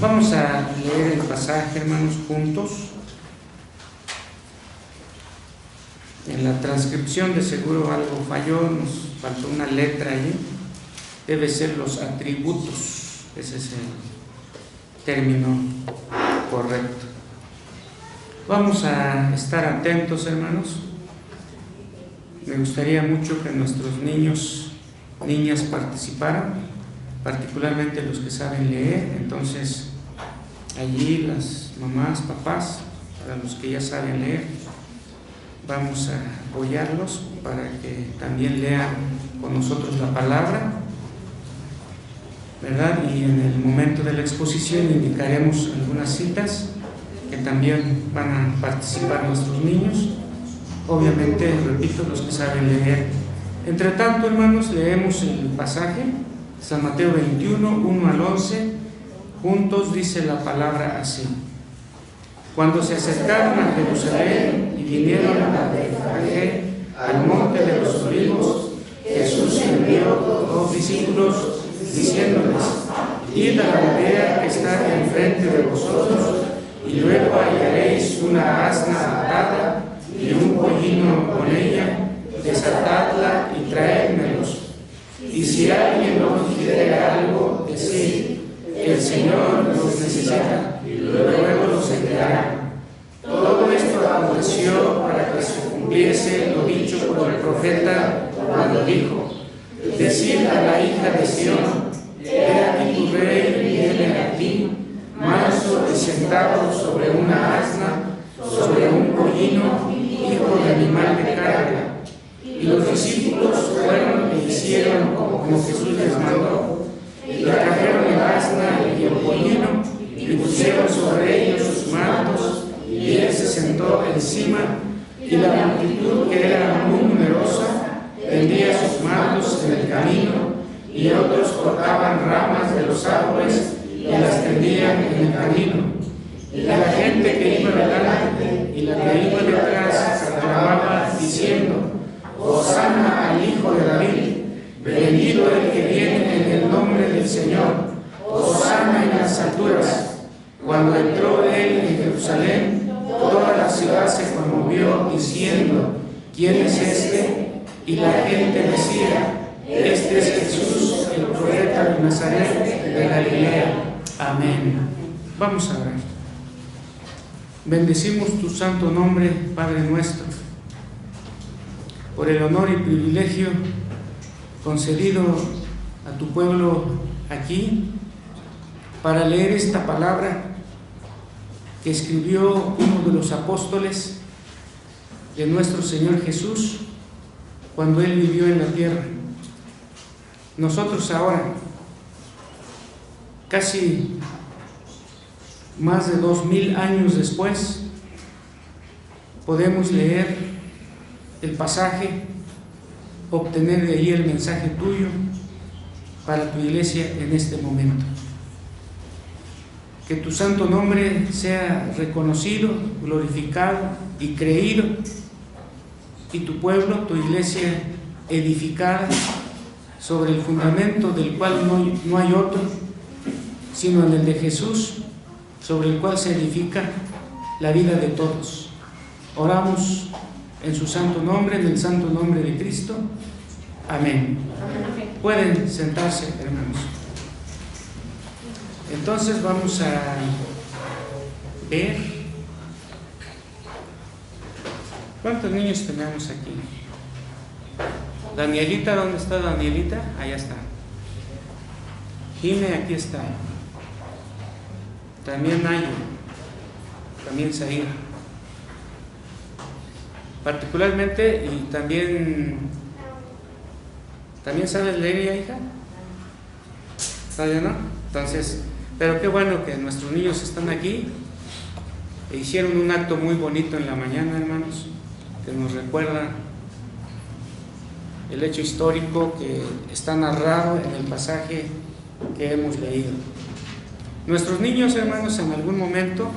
Vamos a leer el pasaje, hermanos, juntos. En la transcripción de seguro algo falló, nos faltó una letra allí. Debe ser los atributos, ese es el término correcto. Vamos a estar atentos, hermanos. Me gustaría mucho que nuestros niños, niñas participaran, particularmente los que saben leer. Entonces, allí las mamás, papás, para los que ya saben leer, vamos a apoyarlos para que también lean con nosotros la palabra, ¿verdad? Y en el momento de la exposición indicaremos algunas citas que también van a participar nuestros niños. Obviamente, repito, los que saben leer. Entre tanto, hermanos, leemos el pasaje, San Mateo 21, 1 al 11, juntos. Dice la palabra así: Cuando se acercaron a Jerusalén y vinieron a Betfagé, al monte de los olivos, Jesús envió 2 discípulos, diciéndoles: Id a la aldea que está enfrente de vosotros, y luego hallaréis una asna atada y un pollino con ella, desatadla y traédmelos. Y si alguien os dijere algo, decid: el Señor los necesita, y luego los enviará. Todo esto aconteció para que se cumpliese lo dicho por el profeta cuando dijo: Decid a la hija de Sión: he aquí tu rey viene a ti, manso y sentado sobre una asna, sobre un pollino, hijo de animal de carga. Y los discípulos fueron e hicieron como Jesús les mandó, y trajeron el asna y el pollino, y pusieron sobre ellos sus mantos, y él se sentó encima, y la multitud, que era muy numerosa, tendía sus mantos en el camino, y otros cortaban ramas de los árboles y las tendían en el camino. Y la gente que iba delante y la que iba detrás aclamaba diciendo: Hosana al Hijo de David, bendito el que viene en el nombre del Señor, Hosana en las alturas. Cuando entró él en Jerusalén, toda la ciudad se conmovió diciendo: ¿quién es este? Y la gente decía: este es Jesús, el profeta de Nazaret de Galilea. Amén. Vamos a orar. Bendecimos tu santo nombre, Padre nuestro, por el honor y privilegio concedido a tu pueblo aquí para leer esta palabra que escribió uno de los apóstoles de nuestro Señor Jesús cuando Él vivió en la tierra. Nosotros ahora, casi más de 2000 años después, podemos leer el pasaje, obtener de ahí el mensaje tuyo para tu iglesia en este momento. Que tu santo nombre sea reconocido, glorificado y creído, y tu pueblo, tu iglesia, edificada sobre el fundamento del cual no hay otro, sino en el de Jesús, sobre el cual se edifica la vida de todos. Oramos en su santo nombre, en el santo nombre de Cristo. Amén. Pueden sentarse, hermanos. Entonces vamos a ver cuántos niños tenemos aquí. Danielita, ¿dónde está Danielita? Allá está. Jime, aquí está. También Nayo, también Zahir. Particularmente, y también sabes leer, hija. ¿Todavía no? Entonces, pero qué bueno que nuestros niños están aquí e hicieron un acto muy bonito en la mañana, hermanos, que nos recuerda el hecho histórico que está narrado en el pasaje que hemos leído. Nuestros niños, hermanos, en algún momento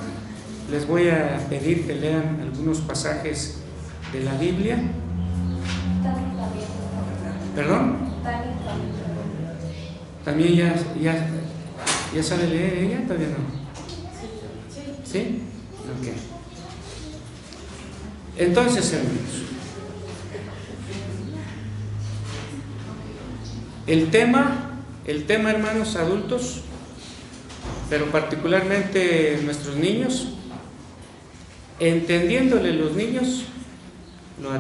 les voy a pedir que lean algunos pasajes de la Biblia. ¿Perdón? También ya ¿Ya sabe leer ella? Todavía no. ¿Sí? Ok. Entonces, hermanos, el tema, hermanos adultos, pero particularmente nuestros niños, entendiéndole los niños, lo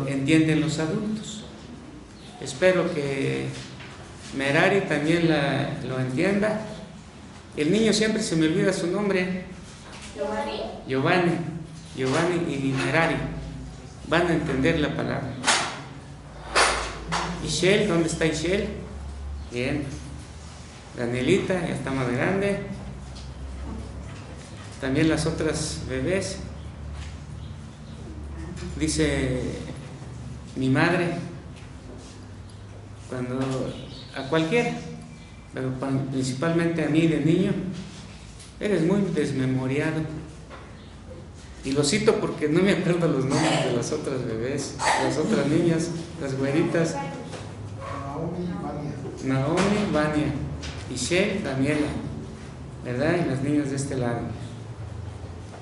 entienden los adultos. Espero que Merari también lo entienda. El niño siempre se me olvida su nombre. Giovanni y Merari van a entender la palabra. Ishel, ¿dónde está Ishel? Bien. Danielita, ya está más grande. También las otras bebés. Dice mi madre, cuando a cualquiera, pero principalmente a mí de niño, eres muy desmemoriado. Y lo cito porque no me acuerdo los nombres de las otras bebés, las otras niñas, las güeritas. Naomi, Vania, Ishel, Daniela, ¿verdad? Y las niñas de este lado.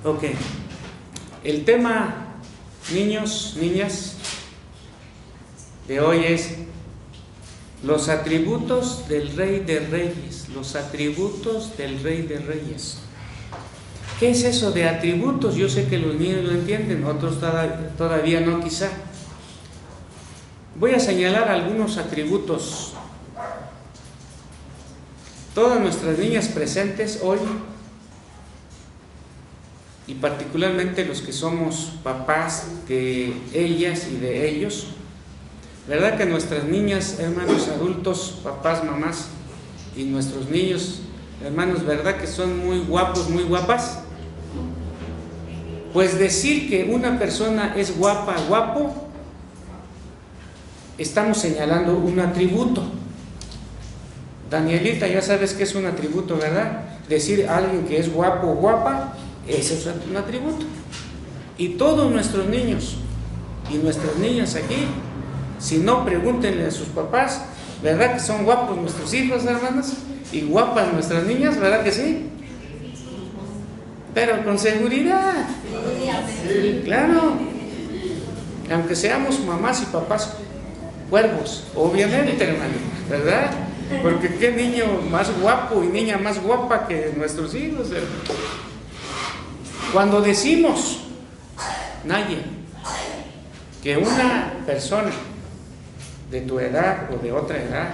Ok. El tema, niños, niñas, de hoy es los atributos del Rey de Reyes. Los atributos del Rey de Reyes. ¿Qué es eso de atributos? Yo sé que los niños lo entienden, otros todavía no, quizá. Voy a señalar algunos atributos. Todas nuestras niñas presentes hoy, y particularmente los que somos papás de ellas y de ellos, ¿verdad que nuestras niñas, hermanos adultos, papás, mamás, y nuestros niños, hermanos, ¿verdad que son muy guapos, muy guapas? Pues decir que una persona es guapa, guapo, estamos señalando un atributo. Danielita, ya sabes que es un atributo, ¿verdad? Decir a alguien que es guapo o guapa, ese es un atributo. Y todos nuestros niños y nuestras niñas aquí, si no, pregúntenle a sus papás, ¿verdad que son guapos nuestros hijos, hermanos? Y guapas nuestras niñas, ¿verdad que sí? Pero con seguridad. Claro. Aunque seamos mamás y papás cuervos, obviamente, hermano, ¿verdad? Porque qué niño más guapo y niña más guapa que nuestros hijos, hermano. Cuando decimos, Naye, que una persona de tu edad o de otra edad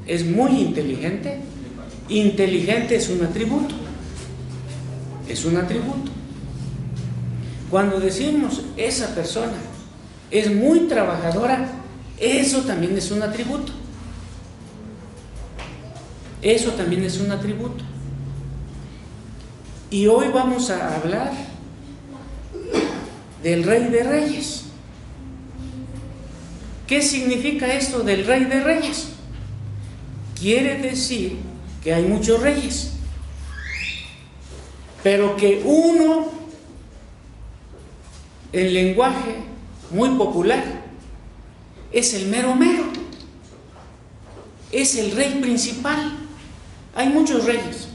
es muy inteligente, inteligente es un atributo. Es un atributo. Cuando decimos esa persona es muy trabajadora, eso también es un atributo. Eso también es un atributo. Y hoy vamos a hablar del Rey de Reyes. ¿Qué significa esto del Rey de Reyes? Quiere decir que hay muchos reyes, pero que uno, en lenguaje muy popular, es el mero mero, es el rey principal. Hay muchos reyes.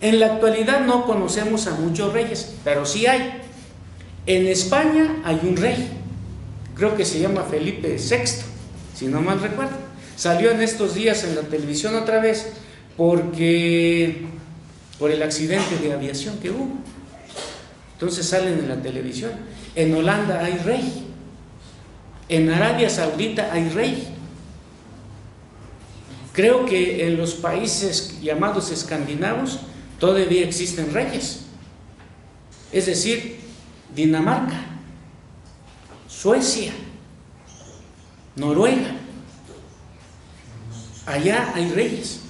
En la actualidad no conocemos a muchos reyes, pero sí hay. En España hay un rey, creo que se llama Felipe VI, si no mal recuerdo. Salió en estos días en la televisión otra vez por el accidente de aviación que hubo. Entonces salen en la televisión. En Holanda hay rey. En Arabia Saudita hay rey. Creo que en los países llamados escandinavos todavía existen reyes. Es decir, Dinamarca, Suecia, Noruega. Allá hay reyes.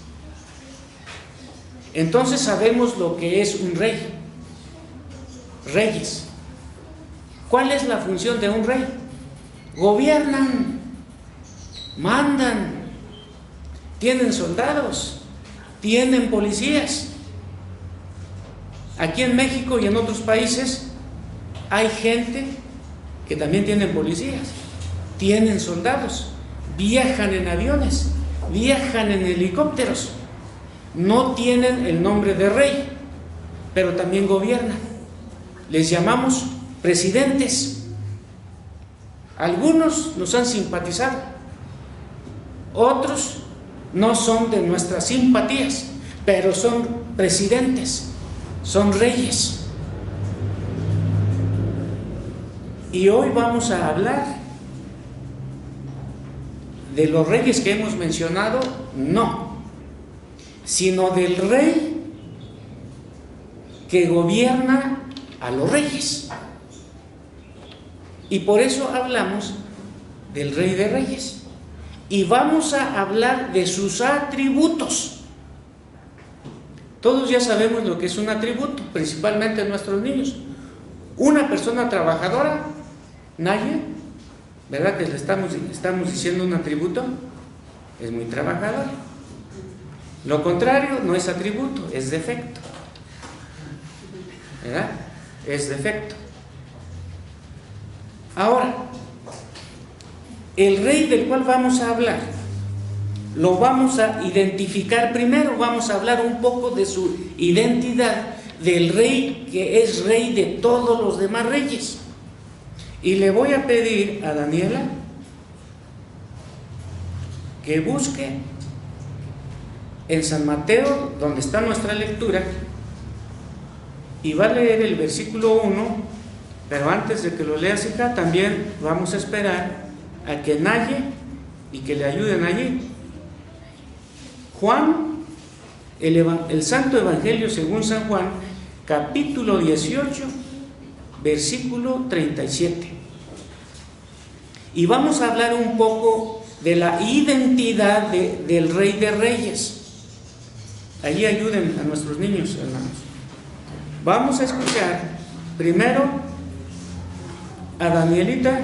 Entonces sabemos lo que es un rey. Reyes. ¿Cuál es la función de un rey? Gobiernan, mandan, tienen soldados, tienen policías. Aquí en México y en otros países hay gente que también tienen policías, tienen soldados, viajan en aviones, viajan en helicópteros, no tienen el nombre de rey, pero también gobiernan. Les llamamos presidentes. Algunos nos han simpatizado, otros no son de nuestras simpatías, pero son presidentes, son reyes. Y hoy vamos a hablar de los reyes que hemos mencionado, no, sino del rey que gobierna a los reyes. Y por eso hablamos del Rey de Reyes. Y vamos a hablar de sus atributos. Todos ya sabemos lo que es un atributo, principalmente nuestros niños. Una persona trabajadora, Naye, ¿verdad que le estamos diciendo un atributo? Es muy trabajador. Lo contrario no es atributo, es defecto. ¿Verdad? Es defecto. Ahora, el rey del cual vamos a hablar, lo vamos a identificar primero. Vamos a hablar un poco de su identidad, del rey que es rey de todos los demás reyes. Y le voy a pedir a Daniela que busque en San Mateo, donde está nuestra lectura, y va a leer el versículo 1. Pero antes de que lo leas, hija, también vamos a esperar a que Naye y que le ayuden allí. Juan, el Santo Evangelio según San Juan, capítulo 18, versículo 37. Y vamos a hablar un poco de la identidad del Rey de Reyes. Allí ayuden a nuestros niños, hermanos. Vamos a escuchar primero a Danielita,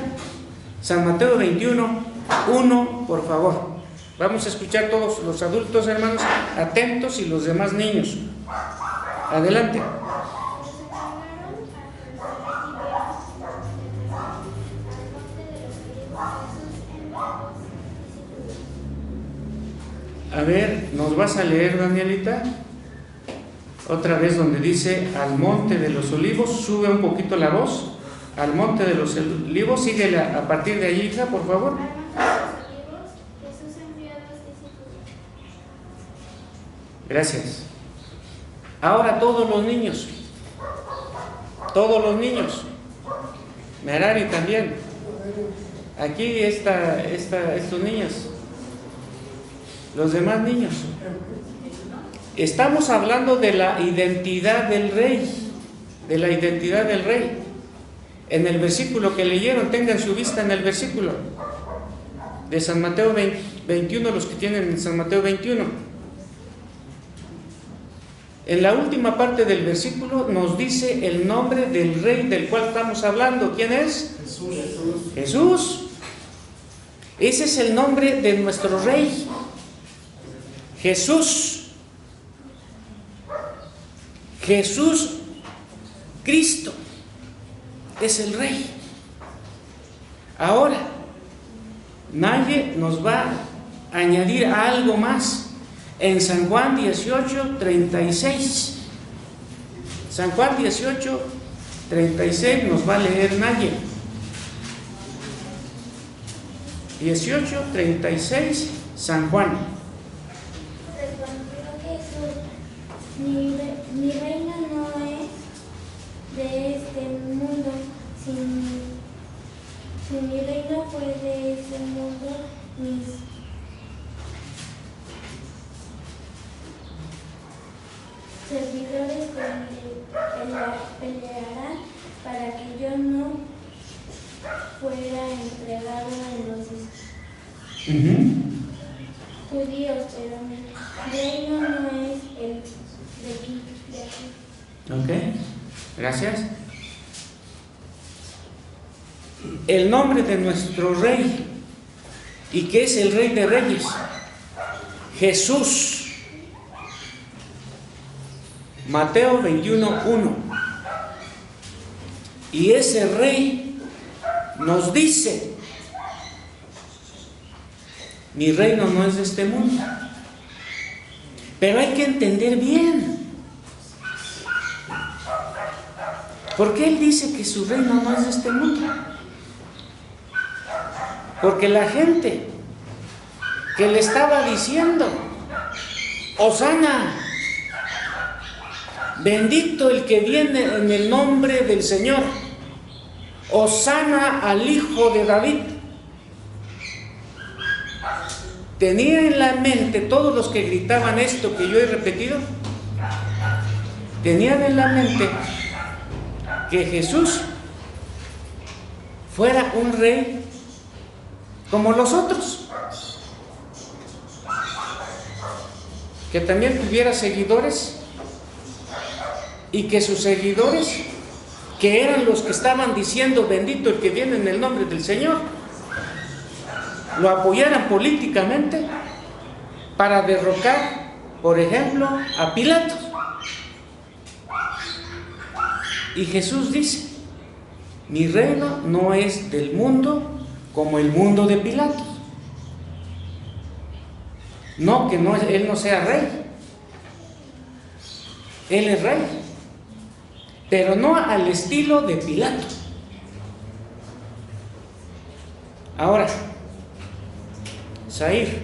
San Mateo 21, 1, por favor. Vamos a escuchar todos los adultos, hermanos, atentos, y los demás niños. Adelante. A ver, ¿nos vas a leer, Danielita? Otra vez donde dice al monte de los olivos. Sube un poquito la voz. Al monte de los olivos, síguela a partir de allí, hija, por favor. Gracias. Ahora todos los niños, Merari también. Aquí estos niños, los demás niños. Estamos hablando de la identidad del rey, En el versículo que leyeron, tengan su vista en el versículo de San Mateo 21, los que tienen San Mateo 21. En la última parte del versículo nos dice el nombre del rey del cual estamos hablando. ¿Quién es? Jesús. Ese es el nombre de nuestro rey. Jesús. Jesús Cristo es el rey. Ahora, Naye nos va a añadir algo más en San Juan 18, 36. San Juan 18, 36 nos va a leer Naye. 18, 36, San Juan. Mi reino no es de este mundo. Si mi reino fue de este mundo, mis servidores pelearán para que yo no fuera entregado en los judíos, pero mi reino no es el de aquí. Ok, gracias. El nombre de nuestro rey, y que es el Rey de Reyes, Jesús. Mateo 21, 1. Y ese rey nos dice: mi reino no es de este mundo. Pero hay que entender bien. Porque Él dice que su reino no es de este mundo. Porque la gente que le estaba diciendo, Hosana, bendito el que viene en el nombre del Señor, Hosana al Hijo de David, tenía en la mente, todos los que gritaban esto que yo he repetido, tenían en la mente que Jesús fuera un rey como los otros, que también tuviera seguidores y que sus seguidores, que eran los que estaban diciendo bendito el que viene en el nombre del Señor, lo apoyaran políticamente para derrocar, por ejemplo, a Pilato. Y Jesús dice, mi reino no es del mundo como el mundo de Pilato. No, que no, Él no sea rey. Él es rey, pero no al estilo de Pilato. Ahora, Zair,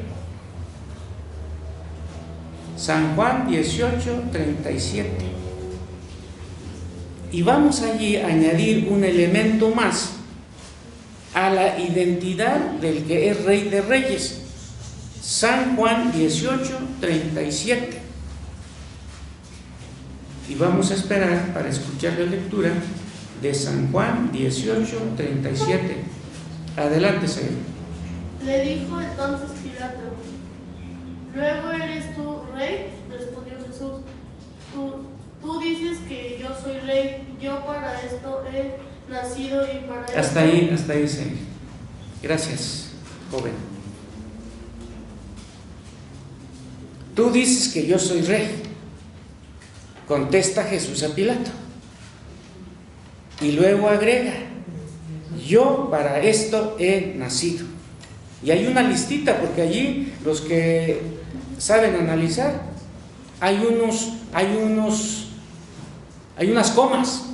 San Juan 18:37. Y vamos allí a añadir un elemento más a la identidad del que es Rey de Reyes. San Juan 18:37. Y vamos a esperar para escuchar la lectura de San Juan 18:37. Adelante, Señor. Le dijo entonces Pilato, ¿luego eres tú rey? Respondió Jesús, tú dices que yo soy rey, yo para esto he nacido y para esto... Hasta ahí, Señor. Gracias, joven. Tú dices que yo soy rey, contesta Jesús a Pilato. Y luego agrega, yo para esto he nacido. Y hay una listita, porque allí los que saben analizar, hay unas comas.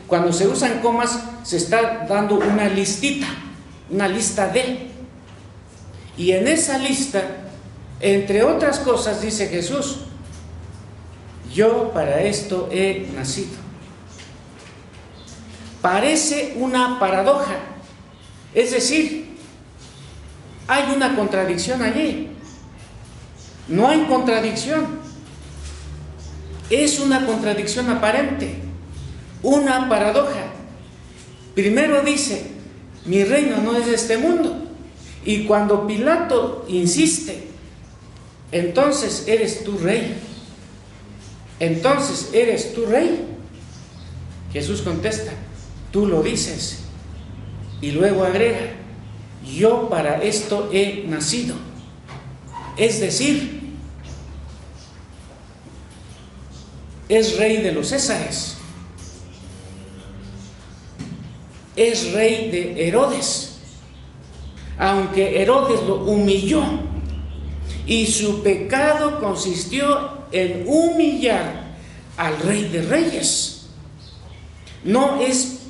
Cuando se usan comas, se está dando una listita, una lista de. Y en esa lista, entre otras cosas, dice Jesús, yo para esto he nacido. Parece una paradoja, es decir, hay una contradicción allí. No hay contradicción, es una contradicción aparente, una paradoja. Primero dice, mi reino no es de este mundo, y cuando Pilato insiste, entonces eres tú rey, entonces eres tú rey, Jesús contesta, tú lo dices, y luego agrega, yo para esto he nacido. Es decir, es rey de los Césares, es rey de Herodes, aunque Herodes lo humilló, y su pecado consistió en humillar al Rey de Reyes. No es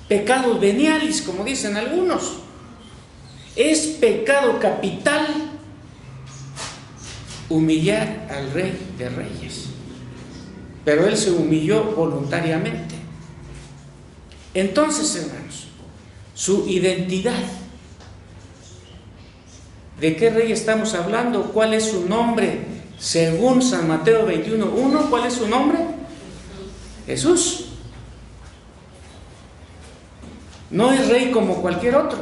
pecado venialis, como dicen algunos, es pecado capital humillar al Rey de Reyes. Pero él se humilló voluntariamente. Entonces, hermanos, su identidad. ¿De qué rey estamos hablando? ¿Cuál es su nombre? Según San Mateo 21:1, ¿cuál es su nombre? Jesús. No es rey como cualquier otro,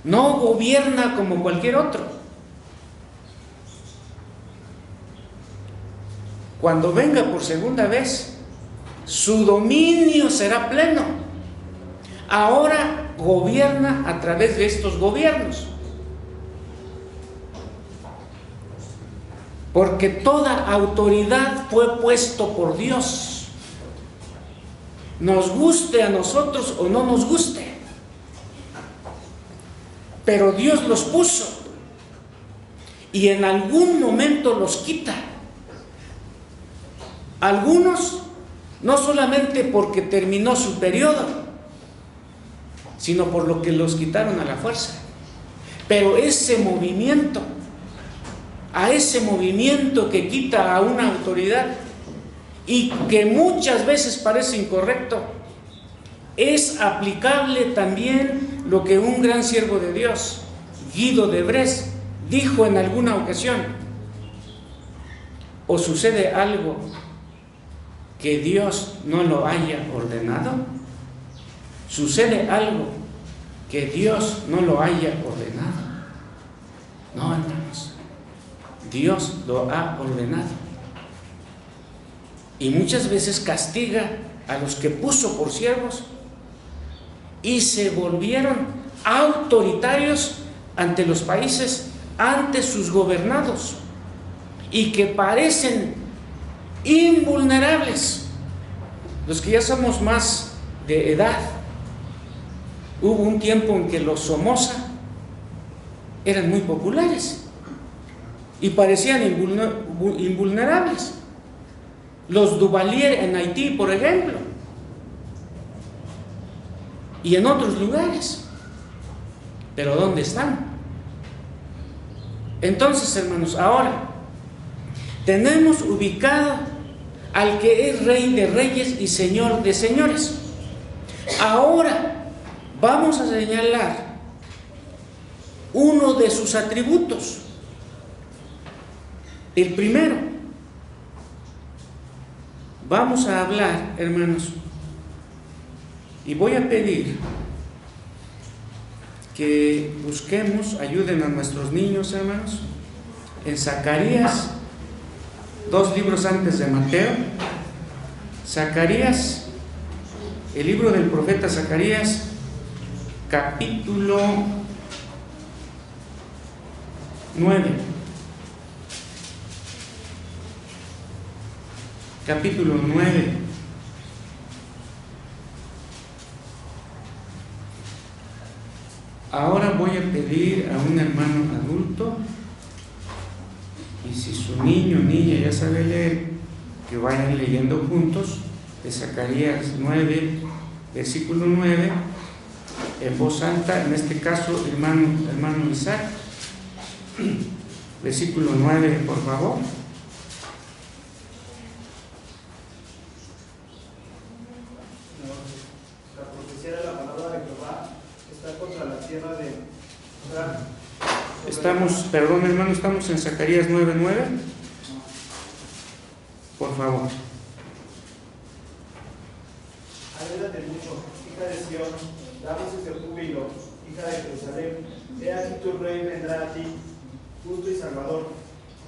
no gobierna como cualquier otro. Cuando venga por segunda vez, su dominio será pleno. Ahora gobierna a través de estos gobiernos, porque toda autoridad fue puesto por Dios. Nos guste a nosotros o no nos guste, pero Dios los puso y en algún momento los quita. Algunos, no solamente porque terminó su periodo, sino por lo que los quitaron a la fuerza. Pero ese movimiento, a ese movimiento que quita a una autoridad y que muchas veces parece incorrecto, es aplicable también lo que un gran siervo de Dios, Guido de Brest, dijo en alguna ocasión: o sucede algo que Dios no lo haya ordenado, sucede algo que Dios no lo haya ordenado. No, hermanos, Dios lo ha ordenado. Y muchas veces castiga a los que puso por siervos y se volvieron autoritarios ante los países, ante sus gobernados, y que parecen invulnerables. Los que ya somos más de edad, hubo un tiempo en que los Somoza eran muy populares y parecían invulnerables. Los Duvalier en Haití, por ejemplo, y en otros lugares. Pero ¿dónde están? Entonces, hermanos, ahora tenemos ubicado al que es Rey de Reyes y Señor de Señores. Ahora vamos a señalar uno de sus atributos. El primero, vamos a hablar, hermanos, y voy a pedir que busquemos, ayuden a nuestros niños, hermanos, en Zacarías, 2 libros antes de Mateo. Zacarías, el libro del profeta Zacarías, capítulo 9. Capítulo 9. Ahora voy a pedir a un hermano adulto, y si su niño o niña ya sabe leer, que vayan leyendo juntos de Zacarías 9, versículo 9, en voz alta, en este caso hermano Isaac, versículo 9, por favor. La profecía de la palabra de Jehová está contra la tierra de Estamos en Zacarías 9:9. Por favor. Alégrate mucho, hija de Sión, da voces de júbilo, hija de Jerusalén. He aquí tu rey vendrá a ti, justo y salvador,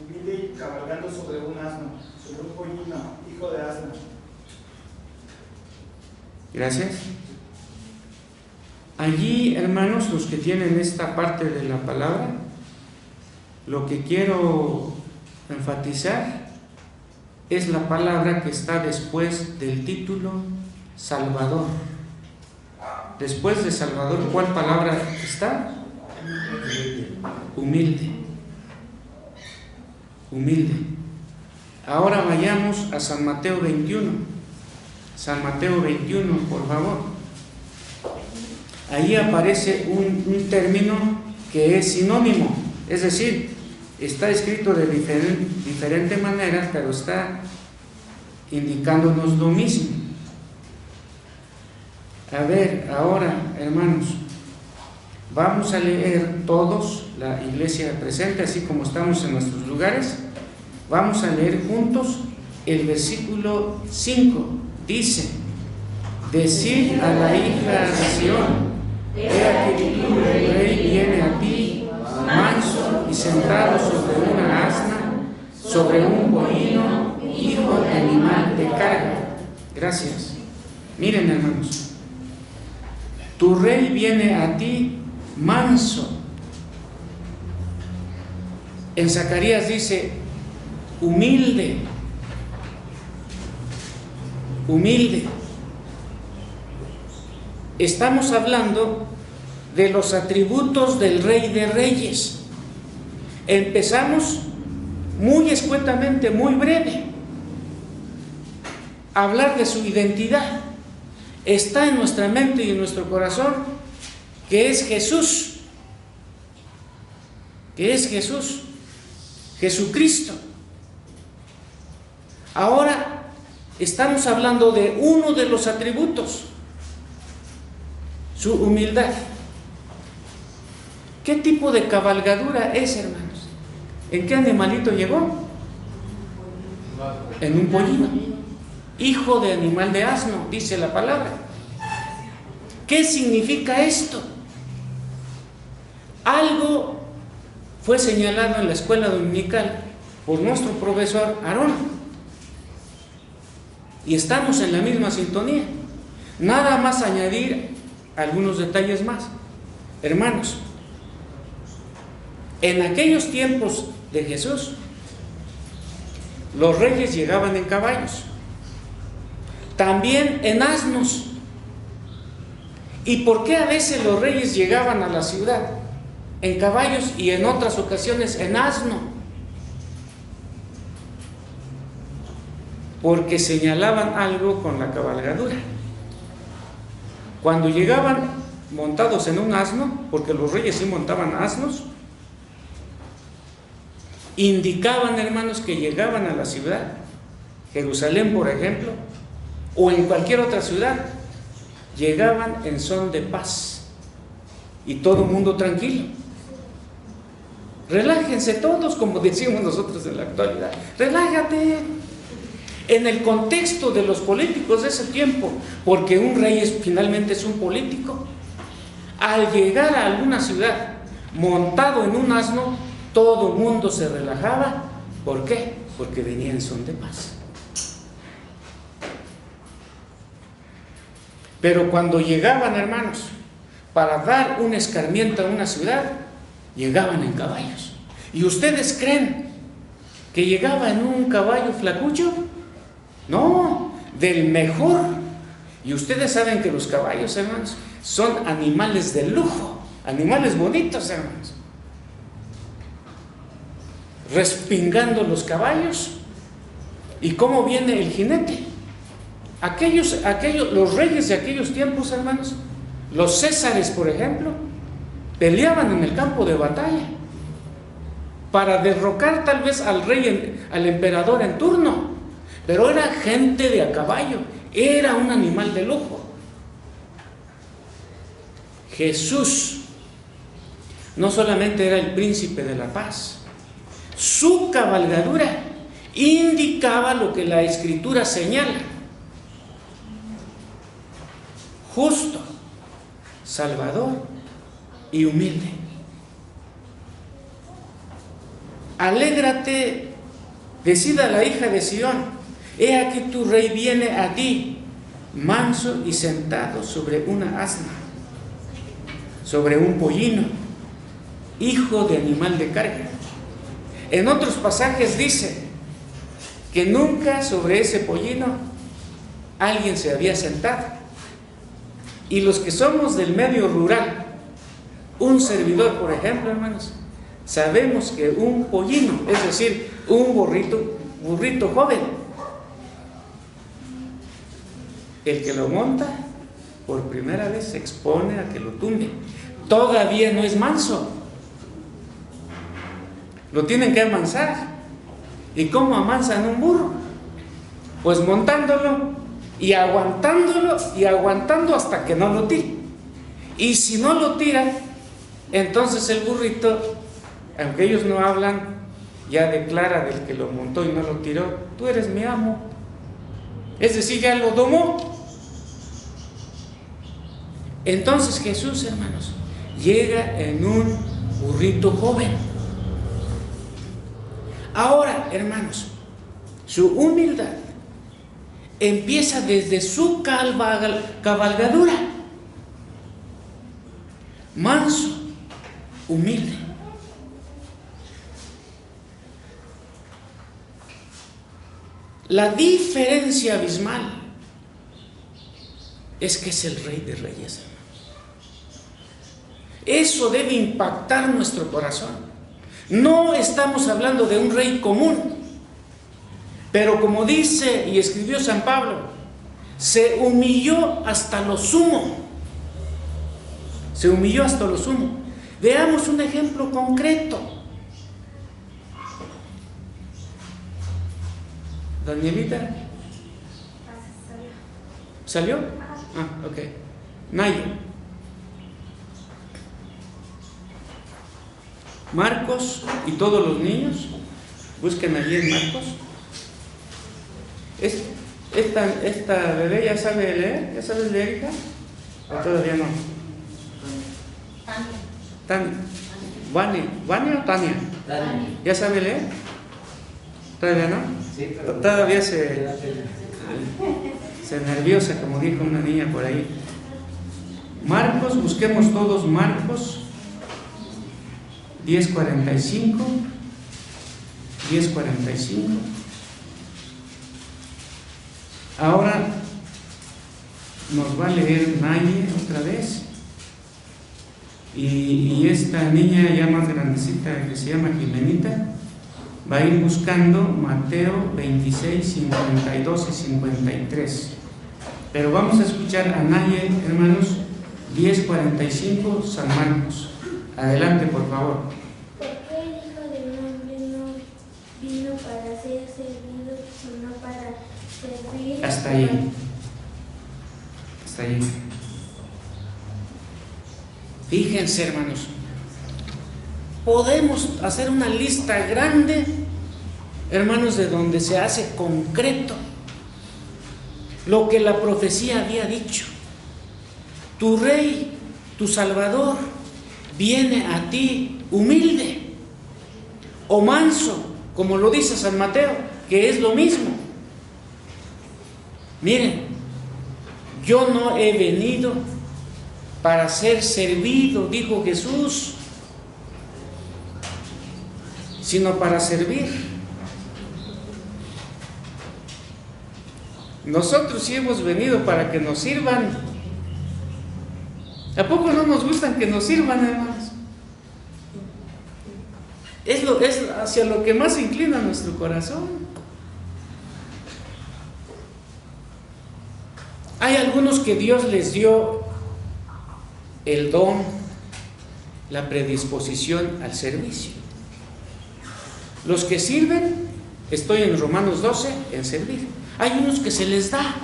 humilde y cabalgando sobre un asno, sobre un pollino, hijo de asno. Gracias. Allí, hermanos, los que tienen esta parte de la palabra, lo que quiero enfatizar es la palabra que está después del título Salvador. Después de Salvador, ¿cuál palabra está? Humilde. Humilde. Ahora vayamos a San Mateo 21. San Mateo 21, por favor. Ahí aparece un término que es sinónimo, es decir, está escrito de diferente manera, pero está indicándonos lo mismo. A ver, ahora, hermanos, vamos a leer todos, la iglesia presente, así como estamos en nuestros lugares, vamos a leer juntos el versículo 5. Dice: decid a la hija de Sión, he aquí tu rey viene a ti, manso y sentado sobre una asna, sobre un pollino, hijo de animal de carga. Gracias. Miren, hermanos, tu rey viene a ti manso. En Zacarías dice humilde. Humilde. Estamos hablando de los atributos del Rey de Reyes. Empezamos muy escuetamente, muy breve. hablar de su identidad. Está en nuestra mente y en nuestro corazón que es Jesús, Jesucristo. Ahora estamos hablando de uno de los atributos, su humildad. ¿Qué tipo de cabalgadura es, hermanos? ¿En qué animalito llegó? En un pollino, hijo de animal de asno, dice la palabra. ¿Qué significa esto? Algo fue señalado en la escuela dominical por nuestro profesor Aarón, y estamos en la misma sintonía. Nada más añadir algunos detalles más. Hermanos, en aquellos tiempos de Jesús, los reyes llegaban en caballos, también en asnos. ¿Y por qué a veces los reyes llegaban a la ciudad en caballos y en otras ocasiones en asno? Porque señalaban algo con la cabalgadura. Cuando llegaban montados en un asno, porque los reyes sí montaban asnos, indicaban, hermanos, que llegaban a la ciudad, Jerusalén, por ejemplo, o en cualquier otra ciudad, llegaban en son de paz y todo el mundo tranquilo. Relájense todos, como decimos nosotros en la actualidad. Relájate. En el contexto de los políticos de ese tiempo, porque un rey finalmente es un político, al llegar a alguna ciudad montado en un asno, todo el mundo se relajaba. ¿Por qué? Porque venía en son de paz. Pero cuando llegaban, hermanos, para dar un escarmiento a una ciudad, llegaban en caballos. ¿Y ustedes creen que llegaba en un caballo flacucho? No, del mejor. Y ustedes saben que los caballos, hermanos, son animales de lujo, animales bonitos, hermanos. Respingando los caballos. ¿Y cómo viene el jinete? Los reyes de aquellos tiempos, hermanos, los césares, por ejemplo, peleaban en el campo de batalla para derrocar tal vez al rey, al emperador en turno, pero era gente de a caballo, era un animal de lujo. Jesús no solamente era el príncipe de la paz, su cabalgadura indicaba lo que la Escritura señala: justo, salvador y humilde. Alégrate, decida la hija de Sión: he aquí tu rey viene a ti, manso y sentado sobre una asna, sobre un pollino, hijo de animal de carga. En otros pasajes dice que nunca sobre ese pollino alguien se había sentado. Y los que somos del medio rural, un servidor, por ejemplo, hermanos, sabemos que un pollino, es decir, un burrito joven, el que lo monta por primera vez se expone a que lo tumbe. Todavía no es manso, lo tienen que amansar. ¿Y cómo amansan un burro? Pues montándolo y aguantándolo y aguantando hasta que no lo tire. Y si no lo tiran, entonces el burrito, aunque ellos no hablan, ya declara del que lo montó y no lo tiró: tú eres mi amo. Es decir, ya lo domó. Entonces Jesús, hermanos, llega en un burrito joven. Ahora, hermanos, su humildad empieza desde su cabalgadura, manso, humilde. La diferencia abismal es que es el Rey de Reyes. Eso debe impactar nuestro corazón. No estamos hablando de un rey común. Pero como dice y escribió San Pablo, se humilló hasta lo sumo. Se humilló hasta lo sumo. Veamos un ejemplo concreto. Danielita, ¿salió? Ah, ok. Nayo. Marcos y todos los niños, busquen allí en Marcos. ¿Esta bebé ya sabe leer? ¿Ya sabes leer, hija? ¿O todavía no? Tania. ¿Vania o Tania? ¿Ya sabe leer? ¿Todavía no? Sí, pero todavía se nerviosa, como dijo una niña por ahí. Marcos, busquemos todos Marcos 10:45. 10:45. Ahora nos va a leer Naye otra vez. Y esta niña ya más grandecita, que se llama Jimenita, va a ir buscando Mateo 26, 52 y 53. Pero vamos a escuchar a Naye, hermanos, 10:45, San Marcos. Adelante, por favor. Porque el Hijo del Hombre no vino para ser servido, sino para servir. Hasta ahí. Hasta ahí. Fíjense, hermanos, podemos hacer una lista grande, hermanos, de donde se hace concreto lo que la profecía había dicho. Tu Rey, tu Salvador, viene a ti humilde o manso, como lo dice San Mateo, que es lo mismo. Miren, yo no he venido para ser servido, dijo Jesús, sino para servir. Nosotros sí hemos venido para que nos sirvan. ¿A poco no nos gustan que nos sirvan, hermanos? Es hacia lo que más inclina nuestro corazón. Hay algunos que Dios les dio el don, la predisposición al servicio. Los que sirven, estoy en Romanos 12, en servir. Hay unos que se les da,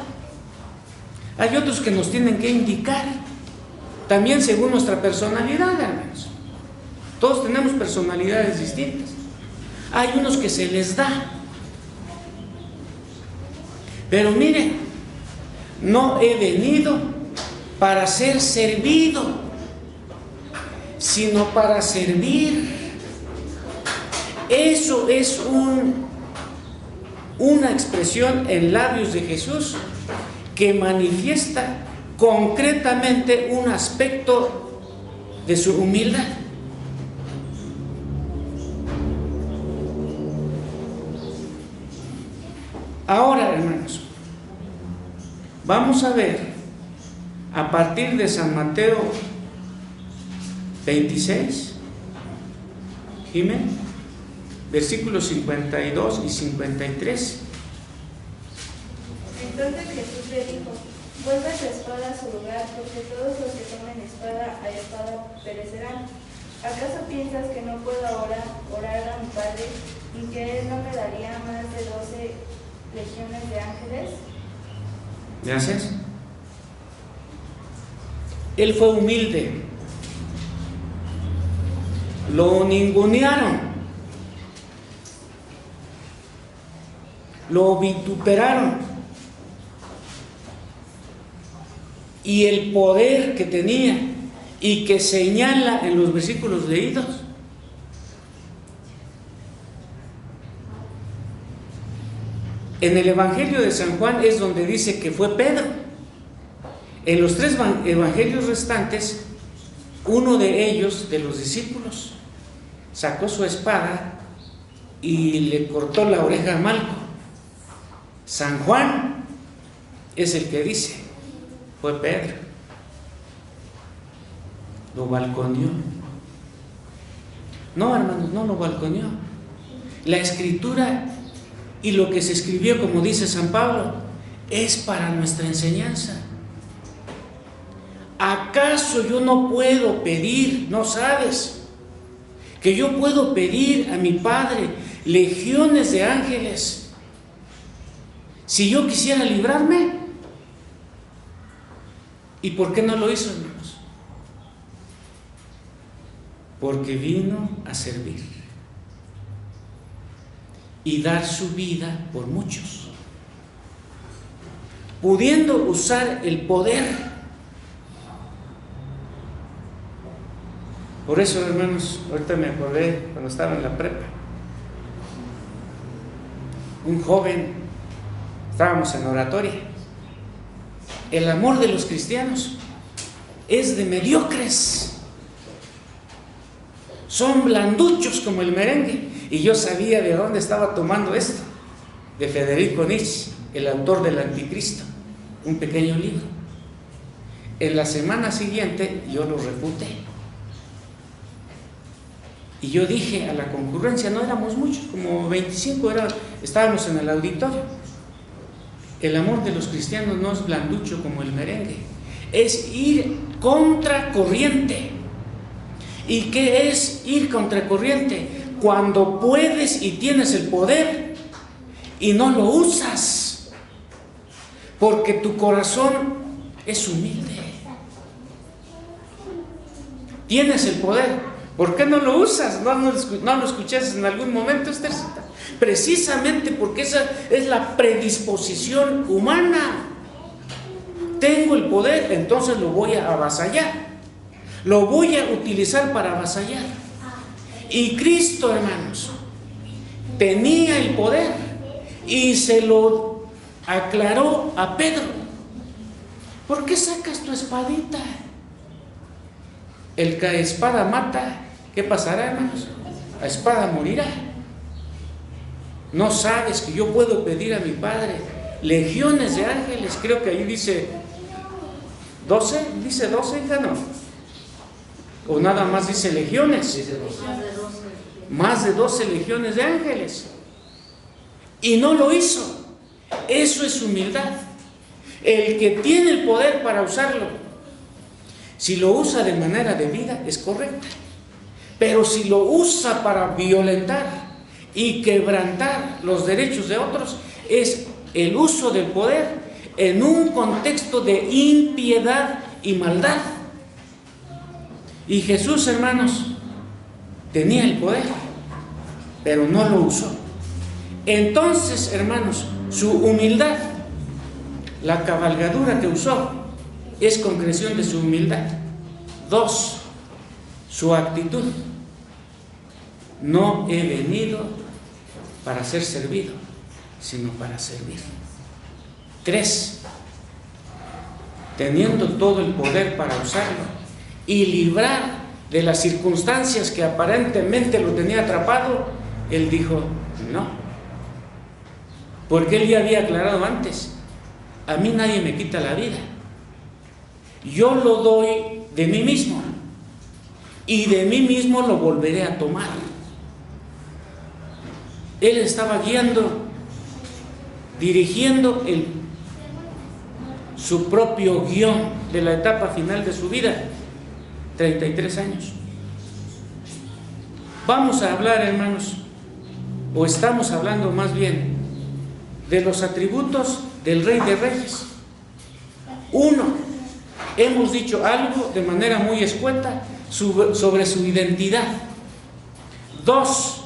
hay otros que nos tienen que indicar, también según nuestra personalidad, hermanos. Todos tenemos personalidades distintas. Hay unos que se les da. Pero miren, no he venido para ser servido, sino para servir. Eso es una expresión en labios de Jesús que manifiesta concretamente un aspecto de su humildad. Ahora, hermanos, vamos a ver a partir de San Mateo 26, Jiménez, versículos 52 y 53. Entonces Jesús le dijo: vuelve tu espada a su lugar, porque todos los que tomen espada a espada perecerán. ¿Acaso piensas que no puedo orar a mi Padre y que Él no me daría más de 12 legiones de ángeles? Gracias. Él fue humilde. Lo ningunearon, lo vituperaron, y el poder que tenía y que señala en los versículos leídos, en el Evangelio de San Juan es donde dice que fue Pedro. En los 3 evangelios restantes, uno de ellos, de los discípulos, sacó su espada y le cortó la oreja a Malco. San Juan es el que dice, fue Pedro. Lo balconeó. No, hermanos, no lo balconeó. La Escritura Y lo que se escribió, como dice San Pablo, es para nuestra enseñanza. ¿Acaso yo no puedo pedir, no sabes, que yo puedo pedir a mi Padre legiones de ángeles si yo quisiera librarme? ¿Y por qué no lo hizo, hermanos? Porque vino a servir y dar su vida por muchos, pudiendo usar el poder. Por eso, hermanos, ahorita me acordé cuando estaba en la prepa, un joven, estábamos en oratoria. El amor de los cristianos es de mediocres, son blanduchos como el merengue. Y yo sabía de dónde estaba tomando esto, de Federico Nietzsche, el autor del Anticristo, un pequeño libro. En la semana siguiente yo lo refuté. Y yo dije a la concurrencia, no éramos muchos, como 25 estábamos en el auditorio. El amor de los cristianos no es blanducho como el merengue, es ir contra corriente. ¿Y qué es ir contra corriente? Cuando puedes y tienes el poder y no lo usas, porque tu corazón es humilde. Tienes el poder, ¿por qué no lo usas? ¿No lo escuchaste en algún momento, Esthercita? Precisamente porque esa es la predisposición humana. Tengo el poder, entonces lo voy a avasallar, lo voy a utilizar para avasallar. Y Cristo, hermanos, tenía el poder y se lo aclaró a Pedro. ¿Por qué sacas tu espadita? El que a espada mata, ¿qué pasará, hermanos? A espada morirá. ¿No sabes que yo puedo pedir a mi Padre legiones de ángeles? Creo que ahí dice 12, dice 12, hija, ¿no? O nada más dice legiones. Más de 12 legiones de ángeles. Y no lo hizo. Eso es humildad. El que tiene el poder para usarlo, si lo usa de manera debida, es correcta. Pero si lo usa para violentar y quebrantar los derechos de otros, es el uso del poder en un contexto de impiedad y maldad. Y Jesús, hermanos, tenía el poder, pero no lo usó. Entonces, hermanos, su humildad, la cabalgadura que usó, es concreción de su humildad. 2, su actitud. No he venido para ser servido, sino para servir. 3, teniendo todo el poder para usarlo y librar de las circunstancias que aparentemente lo tenía atrapado, él dijo no, porque él ya había aclarado antes: a mí nadie me quita la vida, yo lo doy de mí mismo y de mí mismo lo volveré a tomar. Él estaba guiando, dirigiendo su propio guión de la etapa final de su vida, 33 años. Vamos a hablar, hermanos, o estamos hablando más bien, de los atributos del Rey de Reyes. 1, hemos dicho algo de manera muy escueta sobre su identidad. 2,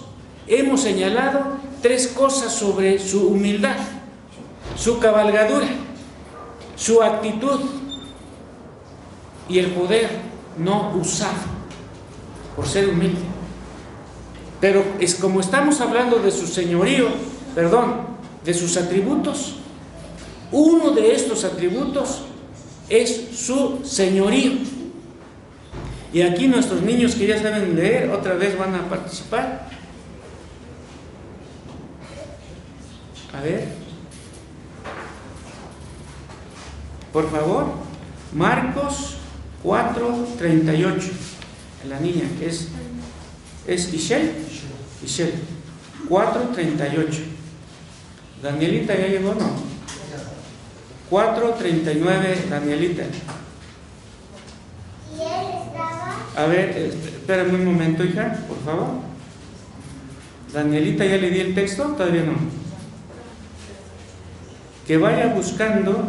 hemos señalado 3 cosas sobre su humildad, su cabalgadura, su actitud y el poder no usado por ser humilde. Pero es como estamos hablando de su señorío, de sus atributos. Uno de estos atributos es su señorío. Y aquí nuestros niños que ya saben leer, otra vez van a participar. A ver, por favor, Marcos 4:38. La niña que es Ishel 4:38. Danielita ya llegó, ¿no? 4:39, Danielita. Y él estaba. A ver, espérame un momento, hija, por favor. Danielita, ¿ya le di el texto? Todavía no. Que vaya buscando.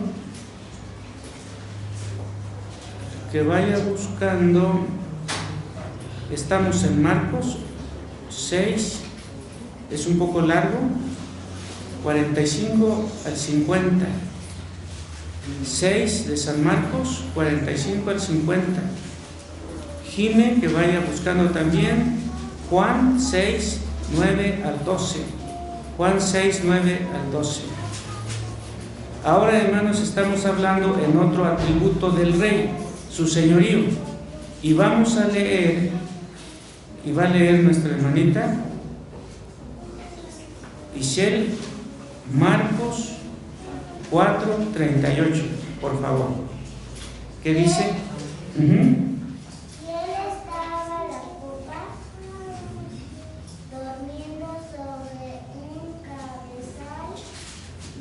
Estamos en Marcos 6, es un poco largo, 45 al 50. 6 de San Marcos, 45 al 50. Jime, que vaya buscando también Juan 6, 9 al 12. Juan 6, 9 al 12. Ahora, hermanos, estamos hablando en otro atributo del rey, su señorío. Y vamos a leer, y va a leer nuestra hermanita Ishel, Marcos 4:38, por favor. ¿Qué dice? Y él estaba a la popa, durmiendo sobre un cabezal, y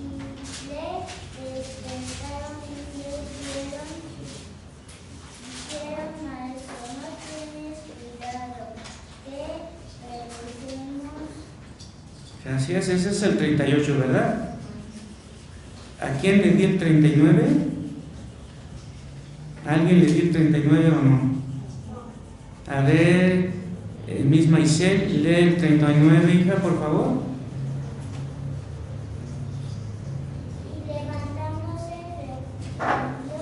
le despertaron y le dijeron, maestro, no tienes cuidado, que perecemos. Gracias, ese es el 38, ¿verdad? ¿A quién le di el 39? ¿A alguien le di el 39 o no? A ver, misma Isel, lee el 39, hija, por favor. Y levantándose reprendió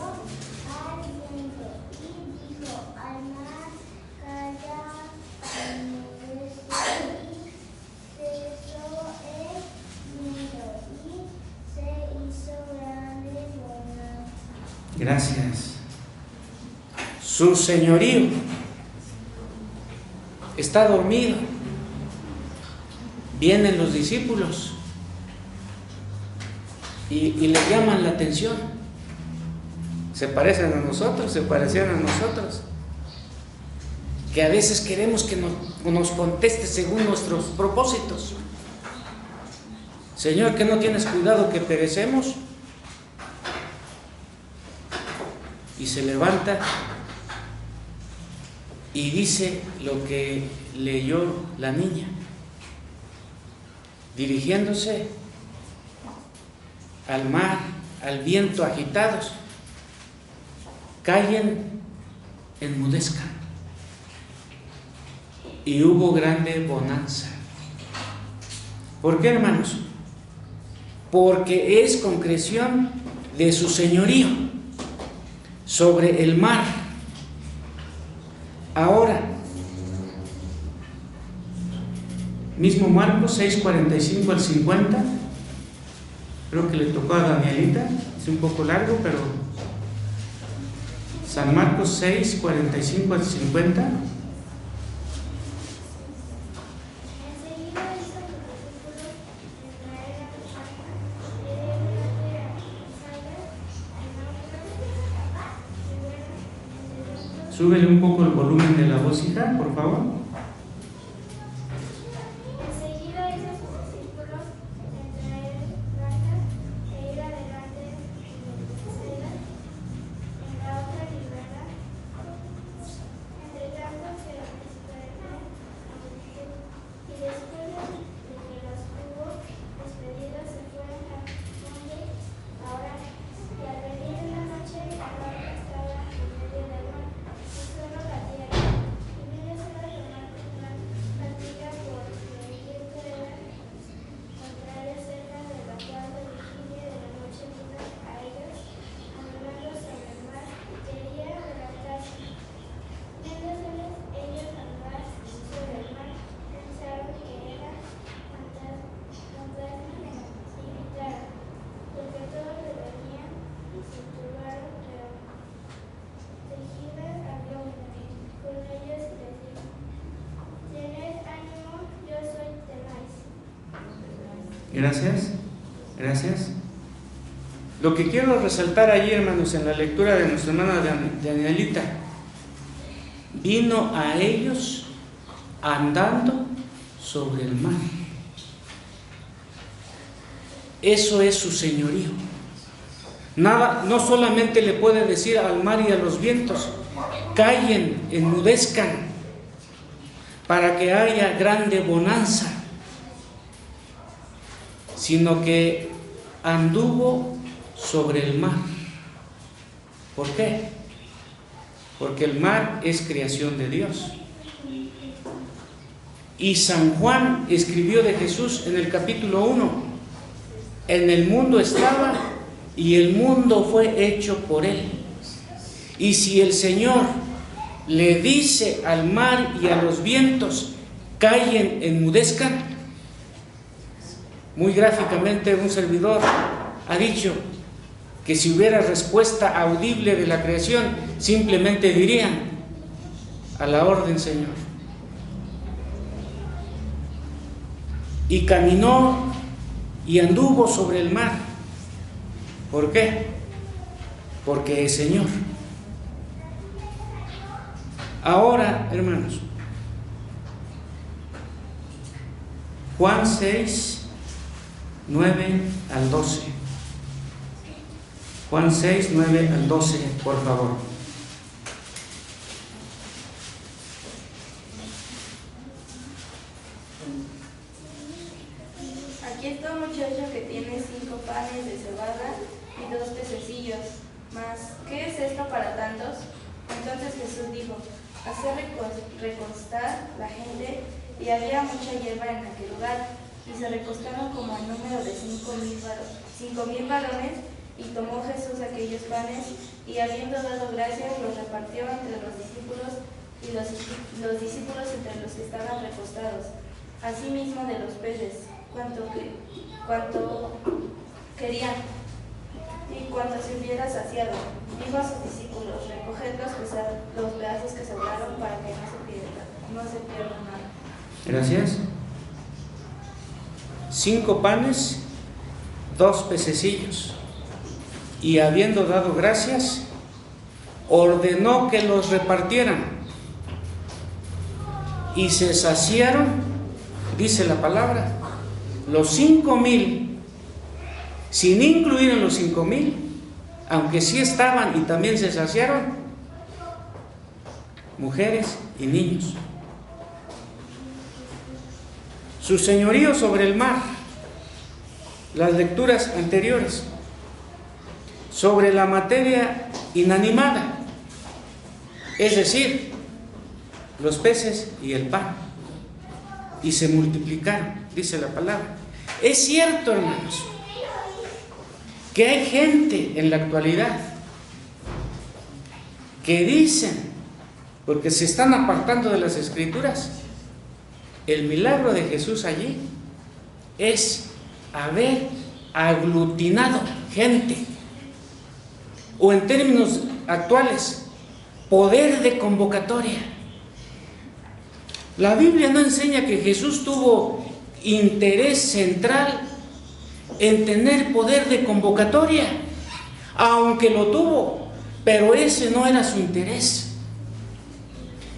al viento y dijo al mar, calla, enmudece, y cesó el viento y se hizo grande bonanza. Gracias. Su señorío está dormido. Vienen los discípulos y le llaman la atención. Se parecen a nosotros, se parecían a nosotros. Que a veces queremos que nos conteste según nuestros propósitos. Señor, ¿que no tienes cuidado que perecemos? Y se levanta y dice lo que leyó la niña, dirigiéndose al mar, al viento agitados, callen, enmudezcan. Y hubo grande bonanza. ¿Por qué, hermanos? Porque es concreción de su señorío sobre el mar. Ahora, mismo Marcos 6:45 al 50, creo que le tocó a Danielita, es un poco largo, pero San Marcos 6:45 al 50. Enseguida hizo sus discípulos traer a la barca y delante a Isaías en otro. Súbele un poco el volumen de la voz, hija, por favor. Enseguida hizo sus discípulos traer barcas e ir adelante de Bethsaida, en la otra ribera, entre tanto que esperaba a multitud. Y después de que los hubo despedido, se fueron a donde ahora, y al venir en la noche, la barca estaba en medio del mar, y solo la tierra. Y vino a tomar gran fatiga porque el viento era contrario, cerca de la cual de vigilia de la noche vino a ellos, andando sobre el mar, y quería adelantarse. Viéndoseles ellos andar sobre el mar, pensaron que era fantasma y gritaron, porque todos le venían y se turbaron, pero enseguida habló con ellos y les dijo, tened ánimo, yo soy, temáis. Gracias, gracias. Lo que quiero resaltar allí, hermanos, en la lectura de nuestra hermana Danielita, vino a ellos andando sobre el mar. Eso es su señorío. Nada, no solamente le puede decir al mar y a los vientos, callen, enmudezcan, para que haya grande bonanza, sino que anduvo sobre el mar. ¿Por qué? Porque el mar es creación de Dios. Y San Juan escribió de Jesús en el capítulo 1, en el mundo estaba y el mundo fue hecho por él. Y si el Señor le dice al mar y a los vientos, callen, enmudezcan, muy gráficamente un servidor ha dicho que si hubiera respuesta audible de la creación, simplemente dirían, a la orden, Señor. Y caminó y anduvo sobre el mar. ¿Por qué? Porque es Señor. Ahora, hermanos, Juan 6, 9 al 12. Juan 6, 9 al 12, por favor. Aquí está un muchacho que tiene 5 panes de cebada y 2 pececillos. Mas, ¿qué es esto para tantos? Entonces Jesús dijo, hacer recostar la gente, y había mucha hierba en aquel lugar, y se recostaron como el número de 5,000 varones, y tomó Jesús aquellos panes, y habiendo dado gracias, los repartió entre los discípulos, y los discípulos entre los que estaban recostados. Asimismo de los peces, cuanto querían, y cuanto se hubiera saciado. Dijo a sus discípulos, recoged los pedazos que sobraron para que no se pierda nada. Gracias. 5 panes, 2 pececillos. Y habiendo dado gracias, ordenó que los repartieran. Y se saciaron, dice la palabra, los 5,000, sin incluir en los 5,000, aunque sí estaban y también se saciaron, mujeres y niños. Su señorío sobre el mar, las lecturas anteriores, sobre la materia inanimada, es decir, los peces y el pan, y se multiplicaron, dice la palabra. Es cierto, hermanos, que hay gente en la actualidad que dicen, porque se están apartando de las Escrituras, el milagro de Jesús allí es haber aglutinado gente, o en términos actuales, poder de convocatoria. La Biblia no enseña que Jesús tuvo interés central en tener poder de convocatoria, aunque lo tuvo, pero ese no era su interés,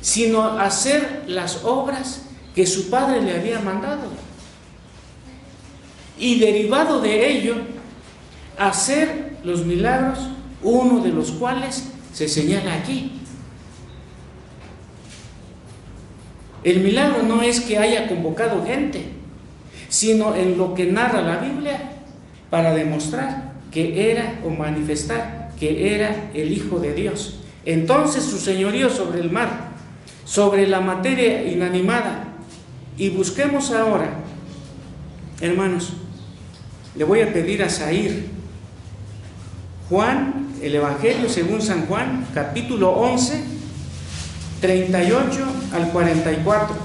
sino hacer las obras que su Padre le había mandado, y derivado de ello, hacer los milagros, uno de los cuales se señala aquí. El milagro no es que haya convocado gente, sino en lo que narra la Biblia para demostrar que era, o manifestar que era el Hijo de Dios. Entonces su señorío sobre el mar, sobre la materia inanimada. Y busquemos ahora, hermanos, le voy a pedir a Zair, Juan, el Evangelio según San Juan, capítulo 11, 38 al 44,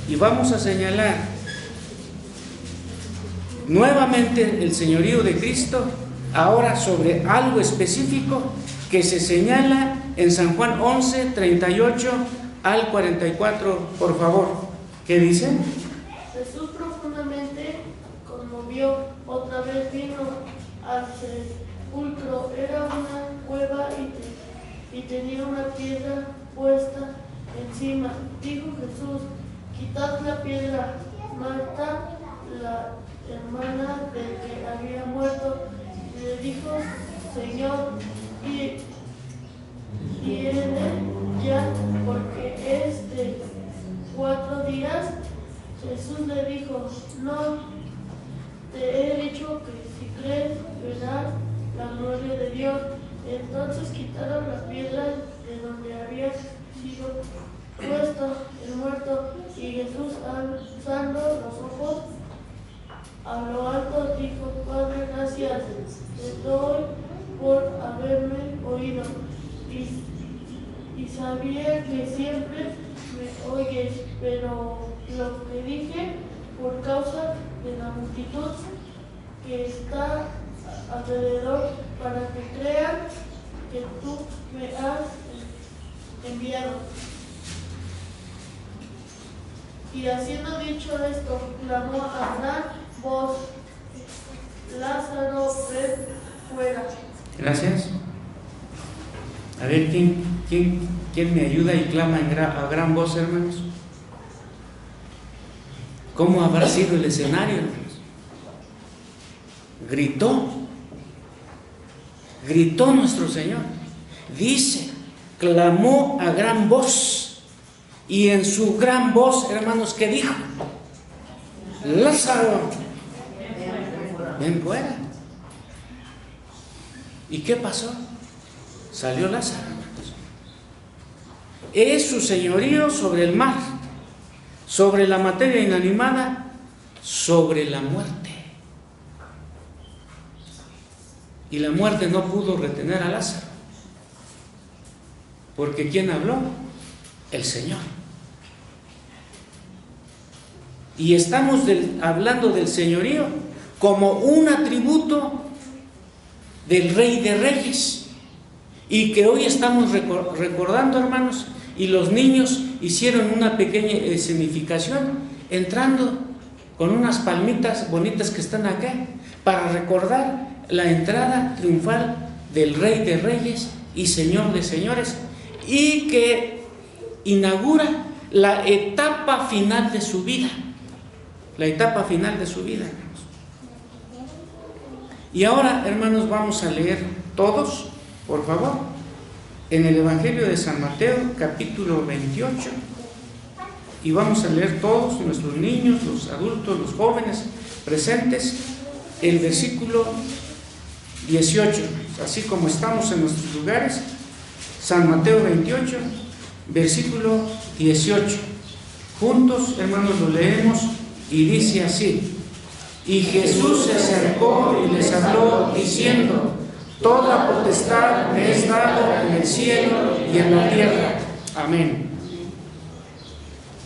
y vamos a señalar nuevamente el señorío de Cristo, ahora sobre algo específico que se señala en San Juan 11, 38 al 44, por favor. ¿Qué dice? Jesús profundamente conmovió, otra vez vino al sepulcro. Era una cueva y tenía una piedra puesta encima. Dijo Jesús, quitad la piedra. Marta la hermana del que había muerto, le dijo: Señor, viene ya, porque es de 4 días. Jesús le dijo: no te he dicho que si crees verás la gloria de Dios. Entonces quitaron la piedra de donde había sido puesto el muerto, y Jesús, alzando los ojos a lo alto, dijo: Padre, gracias te doy por haberme oído, y sabía que siempre me oyes, pero lo que dije por causa de la multitud que está alrededor, para que crean que tú me has enviado. Y habiendo dicho esto, clamó a gran voz: Lázaro, ven fuera. Gracias. A ver, ¿quién me ayuda y clama a gran voz, hermanos? ¿Cómo habrá sido el escenario, hermanos? Gritó nuestro Señor. Dice, clamó a gran voz. Y en su gran voz, hermanos, ¿qué dijo? Lázaro, ven fuera. ¿Y qué pasó? Salió Lázaro, hermanos. Es su señorío sobre el mar, sobre la materia inanimada, sobre la muerte. Y la muerte no pudo retener a Lázaro. Porque ¿quién habló? El Señor. Y estamos hablando del señorío como un atributo del Rey de Reyes, y que hoy estamos recordando, hermanos, y los niños hicieron una pequeña escenificación entrando con unas palmitas bonitas que están acá para recordar la entrada triunfal del Rey de Reyes y Señor de Señores, y que inaugura la etapa final de su vida. La etapa final de su vida, hermanos. Y ahora, hermanos, vamos a leer todos, por favor, en el Evangelio de San Mateo, capítulo 28, y vamos a leer todos, nuestros niños, los adultos, los jóvenes presentes, el versículo 18, así como estamos en nuestros lugares. San Mateo 28, versículo 18. Juntos, hermanos, lo leemos y dice así: y Jesús se acercó y les habló diciendo: toda potestad me es dado en el cielo y en la tierra. Amén.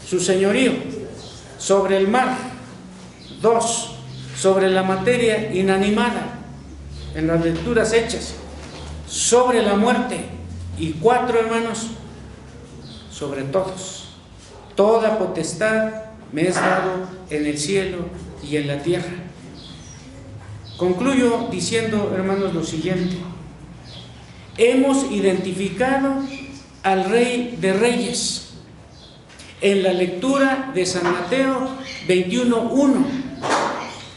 Su señorío sobre el mar. 2. Sobre la materia inanimada, en las lecturas hechas. Sobre la muerte. Y 4, hermanos, sobre todos. Toda potestad me es dado en el cielo y en la tierra. Concluyo diciendo, hermanos, lo siguiente: hemos identificado al Rey de Reyes en la lectura de San Mateo 21:1,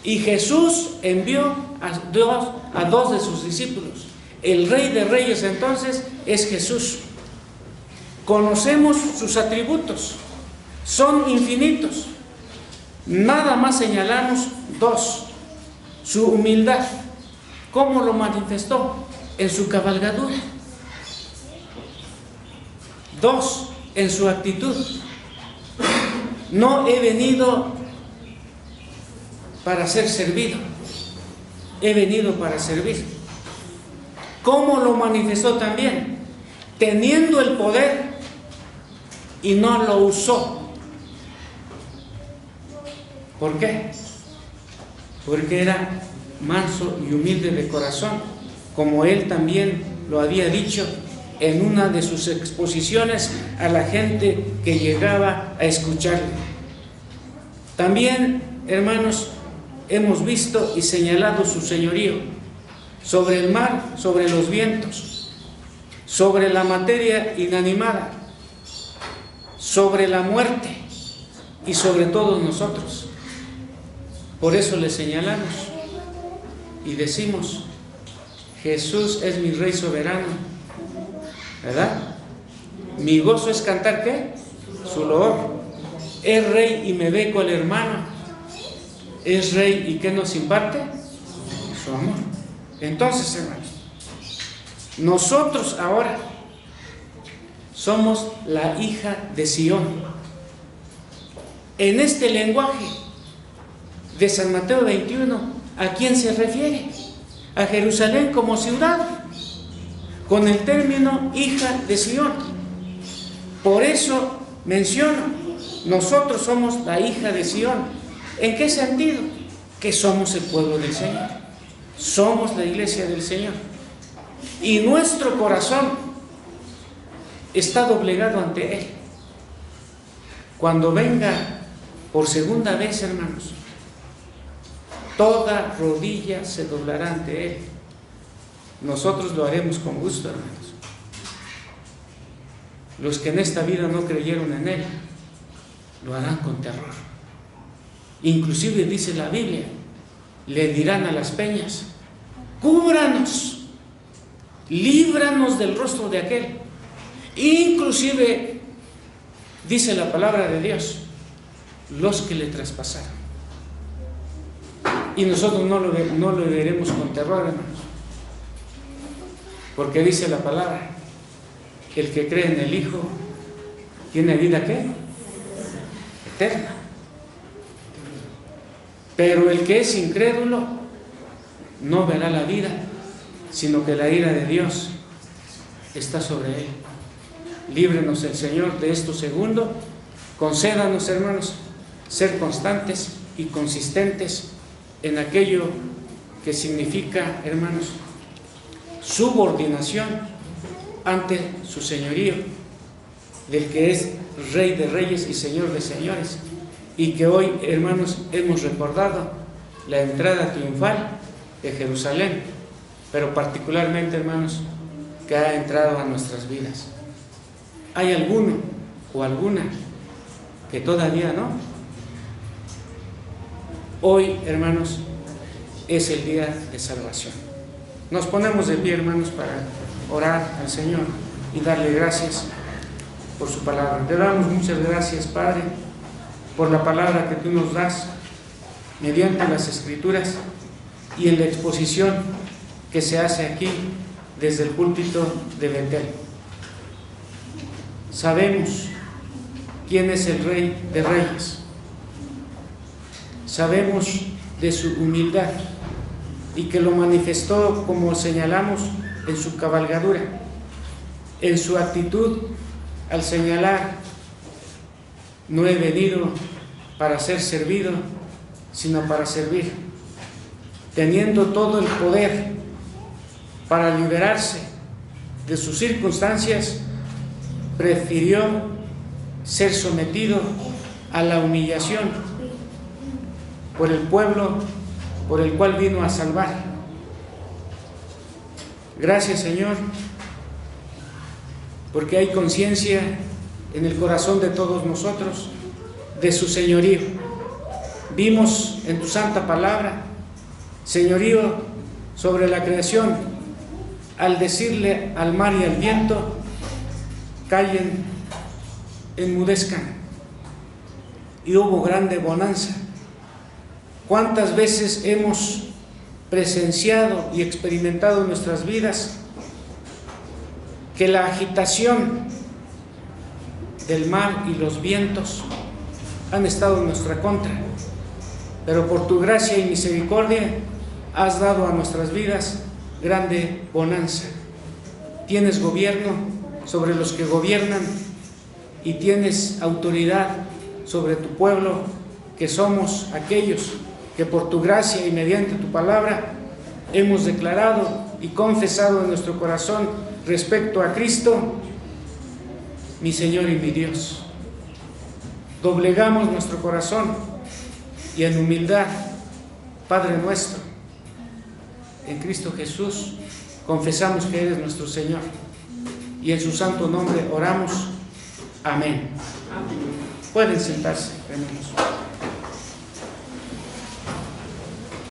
y Jesús envió a dos de sus discípulos. El Rey de Reyes entonces es Jesús. Conocemos sus atributos, son infinitos. Nada más señalamos 2. Su humildad. ¿Cómo lo manifestó? En su cabalgadura. 2. En su actitud. No he venido para ser servido, he venido para servir. ¿Cómo lo manifestó también? Teniendo el poder y no lo usó. ¿Por qué? Porque era manso y humilde de corazón, como él también lo había dicho en una de sus exposiciones a la gente que llegaba a escucharle. También, hermanos, hemos visto y señalado su señorío sobre el mar, sobre los vientos, sobre la materia inanimada, sobre la muerte y sobre todos nosotros. Por eso le señalamos y decimos: Jesús es mi Rey soberano, ¿verdad? Mi gozo es cantar, ¿qué? Su loor. Es Rey y me ve con el hermano. Es Rey y ¿qué nos imparte? Su amor. Entonces, hermanos, nosotros ahora somos la hija de Sión. En este lenguaje de San Mateo 21, ¿a quién se refiere? A Jerusalén como ciudad, con el término hija de Sión. Por eso menciono, nosotros somos la hija de Sión. ¿En qué sentido? Que somos el pueblo del Señor, somos la iglesia del Señor, y nuestro corazón está doblegado ante Él. Cuando venga por segunda vez, hermanos, toda rodilla se doblará ante Él. Nosotros lo haremos con gusto, hermanos. Los que en esta vida no creyeron en Él, lo harán con terror. Inclusive dice la Biblia, le dirán a las peñas: cúbranos, líbranos del rostro de aquel. Inclusive dice la palabra de Dios, los que le traspasaron. Y nosotros no lo veremos con terror, hermanos, porque dice la palabra: el que cree en el Hijo tiene vida, ¿qué? Eterna. Pero el que es incrédulo no verá la vida, sino que la ira de Dios está sobre él. Líbrenos el Señor de esto segundo. Concédanos, hermanos, ser constantes y consistentes en aquello que significa, hermanos, subordinación ante su señorío, del que es Rey de Reyes y Señor de Señores, y que hoy, hermanos, hemos recordado la entrada triunfal de Jerusalén, pero particularmente, hermanos, que ha entrado a nuestras vidas. ¿Hay alguno o alguna que todavía no? Hoy, hermanos, es el día de salvación. Nos ponemos de pie, hermanos, para orar al Señor y darle gracias por su palabra. Te damos muchas gracias, Padre, por la palabra que tú nos das mediante las Escrituras y en la exposición que se hace aquí desde el púlpito de Betel. Sabemos quién es el Rey de Reyes, sabemos de su humildad y que lo manifestó, como señalamos, en su cabalgadura, en su actitud al señalar: no he venido para ser servido, sino para servir. Teniendo todo el poder para liberarse de sus circunstancias, prefirió ser sometido a la humillación por el pueblo por el cual vino a salvar. Gracias, Señor, porque hay conciencia en el corazón de todos nosotros de su señorío. Vimos en tu santa palabra señorío sobre la creación, al decirle al mar y al viento: callen, enmudezcan. Y hubo grande bonanza. ¿Cuántas veces hemos presenciado y experimentado en nuestras vidas que la agitación del mar y los vientos han estado en nuestra contra? Pero por tu gracia y misericordia has dado a nuestras vidas grande bonanza. Tienes gobierno sobre los que gobiernan y tienes autoridad sobre tu pueblo, que somos aquellos que por tu gracia y mediante tu palabra hemos declarado y confesado en nuestro corazón respecto a Cristo, mi Señor y mi Dios. Doblegamos nuestro corazón y en humildad, Padre nuestro, en Cristo Jesús, confesamos que eres nuestro Señor y en su santo nombre oramos. Amén. Pueden sentarse, hermanos.